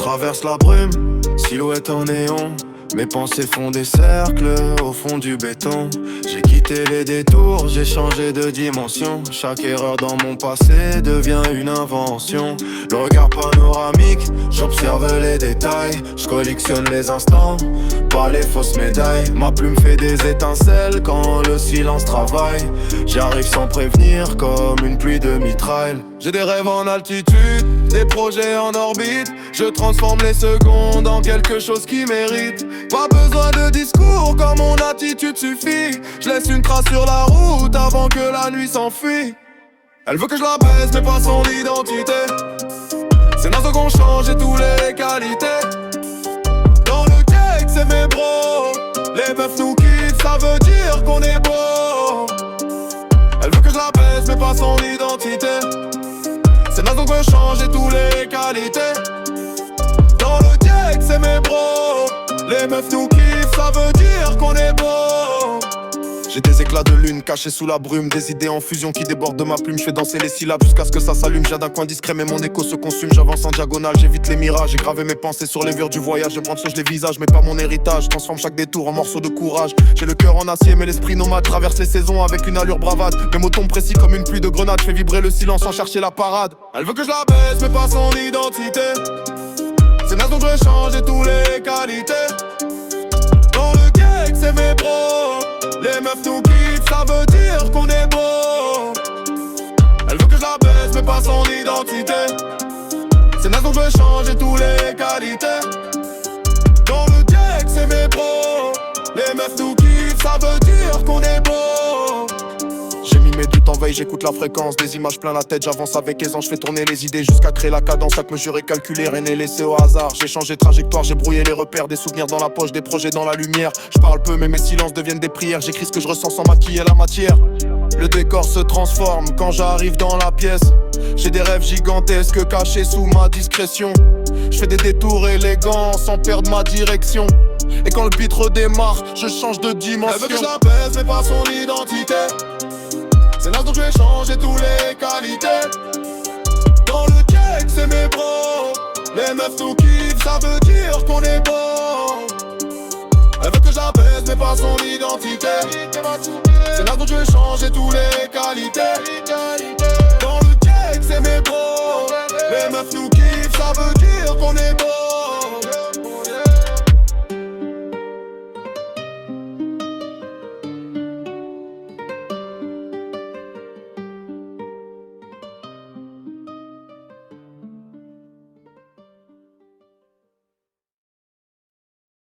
traverse la brume, silhouette en néon. Mes pensées font des cercles au fond du béton. J'ai quitté les détours, j'ai changé de dimension. Chaque erreur dans mon passé devient une invention. Le regard panoramique, j'observe les détails. Je collectionne les instants, pas les fausses médailles. Ma plume fait des étincelles quand le silence travaille. J'arrive sans prévenir comme une pluie de mitraille. J'ai des rêves en altitude, des projets en orbite. Je transforme les secondes en quelque chose qui mérite. Pas besoin de discours quand mon attitude suffit. Je laisse une trace sur la route avant que la nuit s'enfuit. Elle veut que je la baisse mais pas son identité. C'est naze qu'on change et tous les qualités. Dans le cake c'est mes bros. Les meufs nous quittent, ça veut dire qu'on est beau. Elle veut que je la baisse mais pas son identité. C'est naze qu'on change et tous les qualités. Dans le cake c'est mes bros. Les meufs nous kiffent, ça veut dire qu'on est beau. J'ai des éclats de lune cachés sous la brume. Des idées en fusion qui débordent de ma plume. Je fais danser les syllabes jusqu'à ce que ça s'allume. J'ai d'un coin discret mais mon écho se consume. J'avance en diagonale, j'évite les mirages. J'ai gravé mes pensées sur les murs du voyage. Je branche les visages mais pas mon héritage. Je transforme chaque détour en morceau de courage. J'ai le cœur en acier mais l'esprit nomade. Traverse les saisons avec une allure bravade. Mes mots tombent précis comme une pluie de grenades. Je fais vibrer le silence sans chercher la parade. Elle veut que je la baisse mais pas son identité. C'est naze donc je change et tous les qualités. Dans le cake c'est mes bros. Les meufs nous kiffent, ça veut dire qu'on est beau. Elle veut que je la baisse mais pas son identité. C'est naze donc je change et tous les qualités. Dans le cake c'est mes bros. Les meufs nous kiffent, ça veut dire qu'on est beau. J'ai mis mes doutes en veille, j'écoute la fréquence. Des images plein la tête, j'avance avec aisance. Je fais tourner les idées jusqu'à créer la cadence. Chaque mesure est calculée, rien n'est laissé au hasard. J'ai changé de trajectoire, j'ai brouillé les repères. Des souvenirs dans la poche, des projets dans la lumière. Je parle peu mais mes silences deviennent des prières. J'écris ce que je ressens sans maquiller la matière. Le décor se transforme quand j'arrive dans la pièce. J'ai des rêves gigantesques cachés sous ma discrétion. Je fais des détours élégants sans perdre ma direction. Et quand le beat redémarre, je change de dimension. Elle veut que je la baisse mais pas son identité. C'est naze donc je vais changer tous les qualités. Dans le cake c'est mes bros. Les meufs nous kiffent, ça veut dire qu'on est beau. Elle veut que je la baisse mais pas son identité. C'est naze donc je vais changer tous les qualités. Dans le cake c'est mes bros. Les meufs nous kiffent, ça veut dire qu'on est beau.